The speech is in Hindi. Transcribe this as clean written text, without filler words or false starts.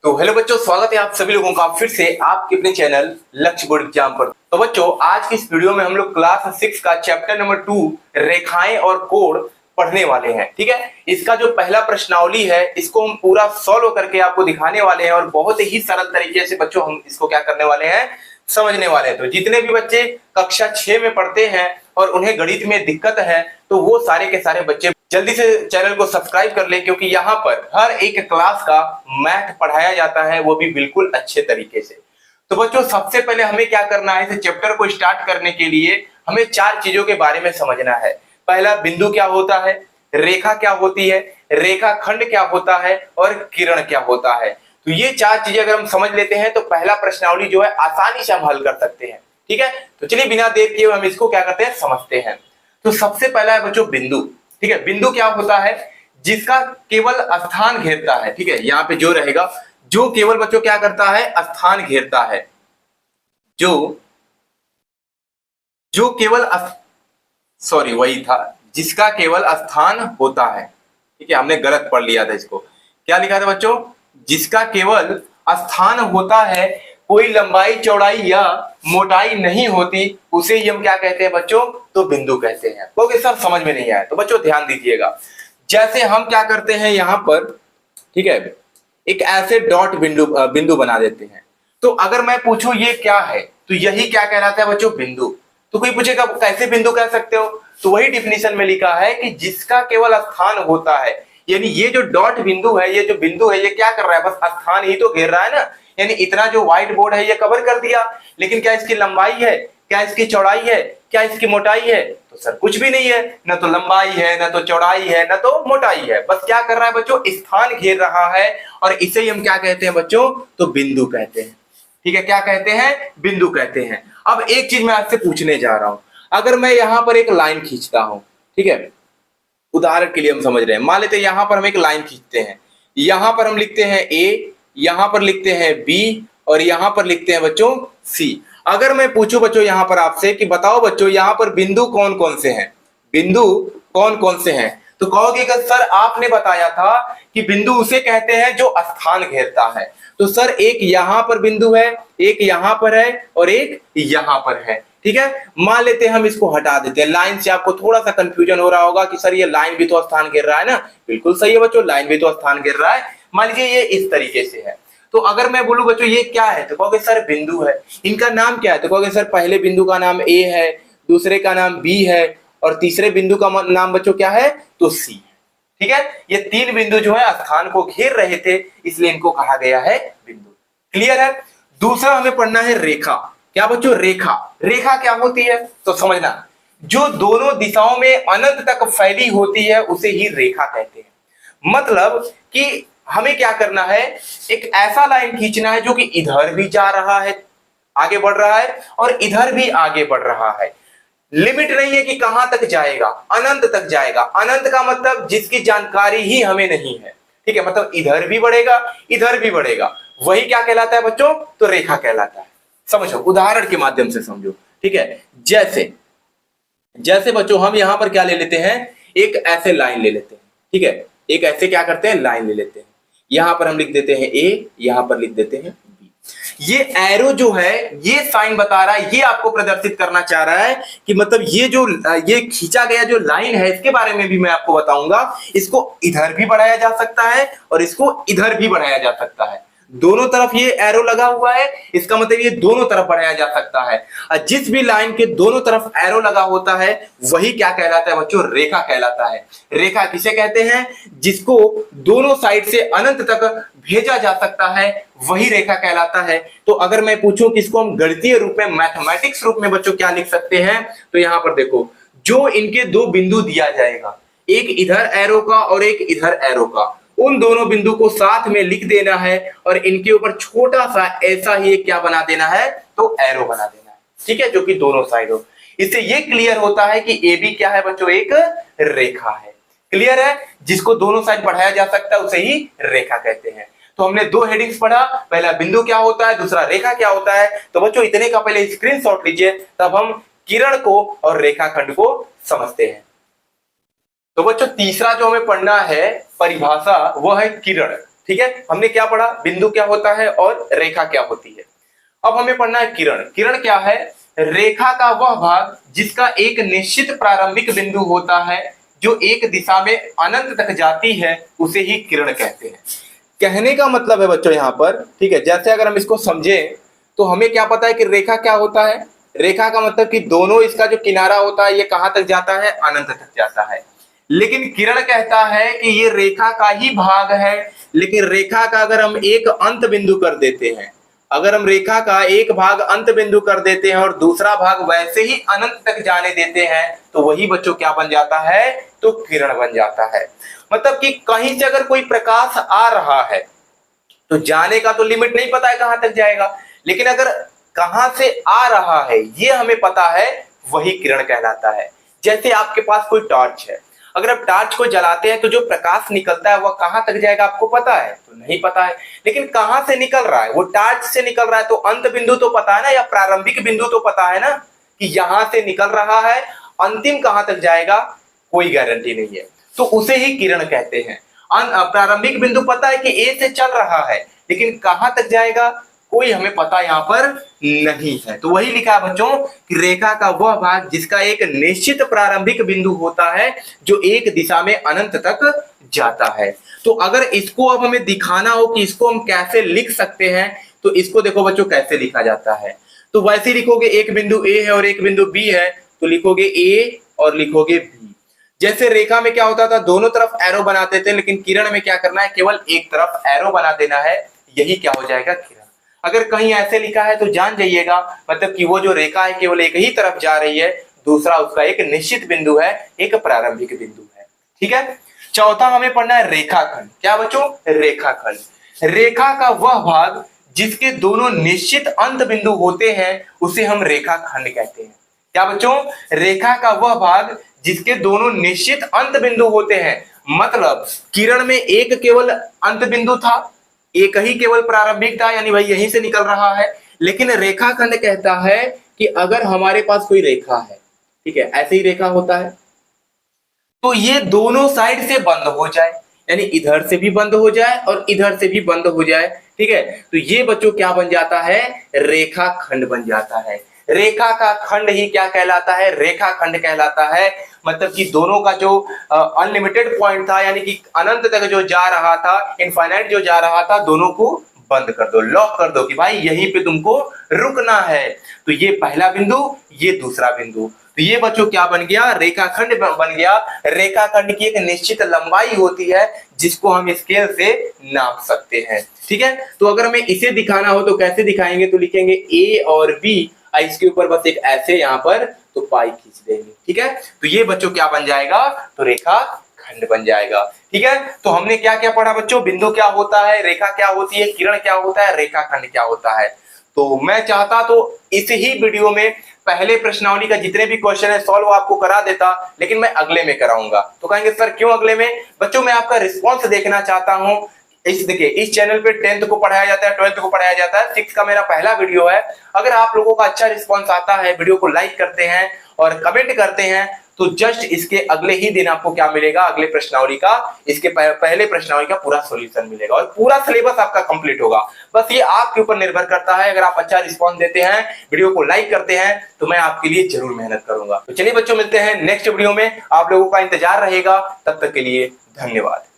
तो हेलो बच्चों, स्वागत है आप सभी लोगों का फिर से आपके अपने चैनल लक्ष्य बोर्ड एग्जाम पर। तो बच्चों, आज की इस वीडियो में हम लोग क्लास 6 का चैप्टर नंबर 2 रेखाएं और कोण पढ़ने वाले हैं। ठीक है, इसका जो पहला प्रश्नावली है इसको हम पूरा सॉल्व करके आपको दिखाने वाले हैं और बहुत ही सरल तरीके से बच्चों हम इसको क्या करने वाले हैं, समझने वाले हैं। तो जितने भी बच्चे कक्षा 6 में पढ़ते हैं और उन्हें गणित में दिक्कत है तो वो सारे के सारे बच्चे जल्दी से चैनल को सब्सक्राइब कर लें, क्योंकि यहाँ पर हर एक क्लास का मैथ पढ़ाया जाता है, वो भी बिल्कुल अच्छे तरीके से। तो बच्चों, सबसे पहले हमें क्या करना है, इस चैप्टर को स्टार्ट करने के लिए हमें 4 चीजों के बारे में समझना है। पहला, बिंदु क्या होता है, रेखा क्या होती है, रेखा खंड क्या होता है और किरण क्या होता है। तो ये 4 चीजें अगर हम समझ लेते हैं तो पहला प्रश्नावली जो है आसानी से हम हल कर सकते हैं। ठीक है, तो चलिए बिना देर किए हम इसको क्या करते हैं, समझते हैं। तो सबसे पहला है बच्चों बिंदु। ठीक है, बिंदु क्या होता है, जिसका केवल स्थान घेरता है। ठीक है, यहाँ पे जो रहेगा, जो केवल बच्चों क्या करता है, स्थान घेरता है, जो केवल सॉरी वही था, जिसका केवल स्थान होता है। ठीक है, हमने गलत पढ़ लिया था इसको। क्या लिखा था बच्चों, जिसका केवल स्थान होता है, कोई लंबाई चौड़ाई या मोटाई नहीं होती, उसे ही हम क्या कहते हैं बच्चों, तो बिंदु कहते हैं। क्योंकि सर समझ में नहीं आया तो बच्चों ध्यान दीजिएगा। जैसे हम क्या करते हैं यहां पर, ठीक है, एक ऐसे डॉट बिंदु बना देते हैं। तो अगर मैं पूछूं ये क्या है, तो यही क्या कहलाता है बच्चों, बिंदु। तो कोई पूछेगा कैसे बिंदु कह सकते हो, तो वही डिफिनीशन में लिखा है कि जिसका केवल स्थान होता है। यानी ये जो डॉट बिंदु है, ये जो बिंदु है, ये क्या कर रहा है, बस स्थान ही तो घेर रहा है ना। यानी इतना जो व्हाइट बोर्ड है ये कवर कर दिया, लेकिन क्या इसकी लंबाई है, क्या इसकी चौड़ाई है, क्या इसकी मोटाई है, तो सर कुछ भी नहीं है। ना तो लंबाई है, ना तो चौड़ाई है, ना तो मोटाई है। बस क्या कर रहा है बच्चों, स्थान घेर रहा है, और इसे ही हम क्या कहते हैं बच्चों, तो बिंदु कहते हैं। ठीक है, क्या कहते हैं, बिंदु कहते हैं। अब एक चीज मैं आपसे पूछने जा रहा हूं, अगर मैं यहां पर एक लाइन खींचता हूं, ठीक है, उदाहरण के लिए हम समझ रहे हैं, मान लेते हैं यहां पर हम एक लाइन खींचते हैं, यहां पर हम लिखते हैं ए, यहां पर लिखते हैं बी, और यहां पर लिखते हैं बच्चों सी। अगर मैं पूछूं बच्चों यहां पर आपसे कि बताओ बच्चों यहां पर बिंदु कौन कौन से हैं, बिंदु कौन कौन से हैं, तो कहोगे कि सर आपने बताया था कि बिंदु उसे कहते हैं जो स्थान घेरता है। तो सर एक यहां पर बिंदु है, एक यहां पर है और एक यहां पर है। ठीक है, मान लेते हैं हम इसको हटा देते हैं। लाइन से आपको थोड़ा सा कंफ्यूजन हो रहा होगा कि सर ये लाइन भी तो स्थान घेर रहा है ना। बिल्कुल सही है बच्चों, लाइन भी तो स्थान घेर रहा है। मान लीजिए ये इस तरीके से है, तो अगर मैं बोलूं बच्चों ये क्या है, तो कहोगे सर बिंदु है। इनका नाम क्या है, तो कहोगे सर पहले बिंदु का नाम ए है, दूसरे का नाम बी है, और तीसरे बिंदु का नाम बच्चों क्या है, तो सी है। ठीक है, ये 3 बिंदु जो है स्थान को घेर रहे थे, इसलिए इनको कहा गया है बिंदु। क्लियर है। दूसरा हमें पढ़ना है रेखा। क्या बच्चों, रेखा। रेखा क्या होती है, तो समझना, जो दोनों दिशाओं में अनंत तक फैली होती है उसे ही रेखा कहते हैं। मतलब कि हमें क्या करना है, एक ऐसा लाइन खींचना है जो कि इधर भी जा रहा है, आगे बढ़ रहा है, और इधर भी आगे बढ़ रहा है। लिमिट नहीं है कि कहां तक जाएगा, अनंत तक जाएगा। अनंत का मतलब जिसकी जानकारी ही हमें नहीं है। ठीक है, मतलब इधर भी बढ़ेगा, इधर भी बढ़ेगा, वही क्या कहलाता है बच्चों, तो रेखा कहलाता है। समझो, उदाहरण के माध्यम से समझो। ठीक है, जैसे जैसे बच्चों हम यहां पर क्या ले लेते हैं, एक ऐसे लाइन ले लेते हैं। ठीक है, एक ऐसे क्या करते हैं, लाइन ले लेते हैं। यहां पर हम लिख देते हैं ए, यहां पर लिख देते हैं बी। ये एरो जो है ये साइन बता रहा है, ये आपको प्रदर्शित करना चाह रहा है कि मतलब ये जो ये खींचा गया जो लाइन है, इसके बारे में भी मैं आपको बताऊंगा। इसको इधर भी बढ़ाया जा सकता है और इसको इधर भी बढ़ाया जा सकता है। दोनों तरफ ये एरो लगा हुआ है, इसका मतलब ये दोनों तरफ बढ़ाया जा सकता है। और जिस भी लाइन के दोनों तरफ एरो लगा होता है वही क्या कहलाता है बच्चों, रेखा कहलाता है। रेखा किसे कहते हैं, जिसको दोनों साइड से अनंत तक भेजा जा सकता है, वही रेखा कहलाता है। तो अगर मैं पूछूं कि इसको हम गणितीय रूप में, मैथमेटिक्स रूप में बच्चों क्या लिख सकते हैं, तो यहां पर देखो, जो इनके 2 बिंदु दिया जाएगा, एक इधर एरो का और एक इधर एरो का, उन दोनों बिंदु को साथ में लिख देना है और इनके ऊपर छोटा सा ऐसा ही क्या बना देना है, तो एरो बना देना है। ठीक है, जो कि दोनों साइड हो। इससे ये क्लियर होता है कि ए बी क्या है बच्चों, एक रेखा है। क्लियर है, जिसको दोनों साइड बढ़ाया जा सकता है उसे ही रेखा कहते हैं। तो हमने 2 हेडिंग्स पढ़ा, पहला बिंदु क्या होता है, दूसरा रेखा क्या होता है। तो बच्चों इतने का पहले स्क्रीनशॉट लीजिए, तब हम किरण को और रेखाखंड को समझते हैं। तो बच्चों तीसरा जो हमें पढ़ना है परिभाषा, वह है किरण। ठीक है, हमने क्या पढ़ा, बिंदु क्या होता है और रेखा क्या होती है। अब हमें पढ़ना है किरण। किरण क्या है, रेखा का वह भाग जिसका एक निश्चित प्रारंभिक बिंदु होता है जो एक दिशा में अनंत तक जाती है, उसे ही किरण कहते हैं। कहने का मतलब है बच्चों यहाँ पर, ठीक है, जैसे अगर हम इसको समझें तो हमें क्या पता है कि रेखा क्या होता है। रेखा का मतलब कि दोनों इसका जो किनारा होता है ये कहां तक जाता है, अनंत तक जाता है। लेकिन किरण कहता है कि ये रेखा का ही भाग है, लेकिन रेखा का अगर हम एक अंत बिंदु कर देते हैं, अगर हम रेखा का एक भाग अंत बिंदु कर देते हैं और दूसरा भाग वैसे ही अनंत तक जाने देते हैं, तो वही बच्चों क्या बन जाता है, तो किरण बन जाता है। मतलब कि कहीं से अगर कोई प्रकाश आ रहा है तो जाने का तो लिमिट नहीं पता है कहां तक जाएगा, लेकिन अगर कहां से आ रहा है ये हमें पता है, वही किरण कहलाता है। जैसे आपके पास कोई टॉर्च है, अगर आप टॉर्च को जलाते हैं तो जो प्रकाश निकलता है वह कहां तक जाएगा आपको पता है, तो नहीं पता है। लेकिन कहां से निकल रहा है, वो टॉर्च से निकल रहा है, तो अंत बिंदु तो पता है ना, या प्रारंभिक बिंदु तो पता है ना कि यहां से निकल रहा है, अंतिम कहां तक जाएगा कोई गारंटी नहीं है, तो उसे ही किरण कहते हैं। प्रारंभिक बिंदु पता है कि ए से चल रहा है, लेकिन कहां तक जाएगा कोई हमें पता यहाँ पर नहीं है। तो वही लिखा है बच्चों कि रेखा का वह भाग जिसका एक निश्चित प्रारंभिक बिंदु होता है जो एक दिशा में अनंत तक जाता है। तो अगर इसको अब हमें दिखाना हो कि इसको हम कैसे लिख सकते हैं, तो इसको देखो बच्चों कैसे लिखा जाता है। तो वैसे लिखोगे, एक बिंदु ए है और एक बिंदु बी है, तो लिखोगे ए और लिखोगे बी। जैसे रेखा में क्या होता था, दोनों तरफ एरो बनाते थे, लेकिन किरण में क्या करना है, केवल एक तरफ एरो बना देना है, यही क्या हो जाएगा, किरण। अगर कहीं ऐसे लिखा है तो जान जाइएगा, मतलब कि वो जो रेखा है केवल एक ही तरफ जा रही है, दूसरा उसका एक निश्चित बिंदु है, एक प्रारंभिक बिंदु है। ठीक है, चौथा हमें पढ़ना है रेखाखंड। क्या बच्चों, रेखाखंड। रेखा का वह भाग जिसके दोनों निश्चित अंत बिंदु होते हैं उसे हम रेखाखंड कहते हैं। क्या बच्चों, रेखा का वह भाग जिसके दोनों निश्चित अंत बिंदु होते हैं, मतलब किरण में एक केवल अंत बिंदु था, एक ही केवल प्रारंभिक था, यानी भाई यहीं से निकल रहा है। लेकिन रेखाखंड कहता है कि अगर हमारे पास कोई रेखा है, ठीक है, ऐसे ही रेखा होता है, तो ये दोनों साइड से बंद हो जाए, यानी इधर से भी बंद हो जाए और इधर से भी बंद हो जाए, ठीक है, तो ये बच्चों क्या बन जाता है, रेखाखंड बन जाता है। रेखा का खंड ही क्या कहलाता है, रेखाखंड कहलाता है। मतलब कि दोनों का जो अनलिमिटेड पॉइंट था, यानी कि अनंत तक जो जा रहा था, इनफाइनाइट जो जा रहा था, दोनों को बंद कर दो, लॉक कर दो कि भाई यहीं पे तुमको रुकना है। तो ये पहला बिंदु, ये दूसरा बिंदु, तो ये बच्चों क्या बन गया, रेखाखंड बन गया। रेखाखंड की एक निश्चित लंबाई होती है जिसको हम स्केल से नाप सकते हैं। ठीक है, तो अगर हमें इसे दिखाना हो तो कैसे दिखाएंगे, तो लिखेंगे ए और बी, इसके ऊपर बस एक ऐसे यहाँ पर तो पाई खींच देंगे। ठीक है, तो ये बच्चों क्या बन जाएगा, तो रेखाखंड बन जाएगा। ठीक है, तो हमने क्या क्या पढ़ा बच्चों, बिंदु क्या होता है, रेखा क्या होती है, किरण क्या होता है, रेखाखंड क्या होता है। तो मैं चाहता तो इस ही वीडियो में पहले प्रश्नावली का जितने भी क्वेश्चन है सॉल्व आपको करा देता, लेकिन मैं अगले में कराऊंगा। तो कहेंगे सर क्यों अगले में, बच्चों मैं आपका रिस्पॉन्स देखना चाहता हूं। देखिए, इस चैनल पे 10th को पढ़ाया जाता है, 12th को पढ़ाया जाता है, 6th का मेरा पहला वीडियो है। अगर आप लोगों का अच्छा रिस्पॉन्स आता है, वीडियो को लाइक करते हैं और कमेंट करते हैं, तो जस्ट इसके अगले ही दिन आपको क्या मिलेगा, अगले प्रश्नावली का, इसके पहले प्रश्नावली का पूरा सॉल्यूशन मिलेगा और पूरा सिलेबस आपका कंप्लीट होगा। बस ये आपके ऊपर निर्भर करता है। अगर आप अच्छा रिस्पॉन्स देते हैं, वीडियो को लाइक करते हैं, तो मैं आपके लिए जरूर मेहनत करूंगा। तो चलिए बच्चों, मिलते हैं नेक्स्ट वीडियो में, आप लोगों का इंतजार रहेगा। तब तक के लिए धन्यवाद।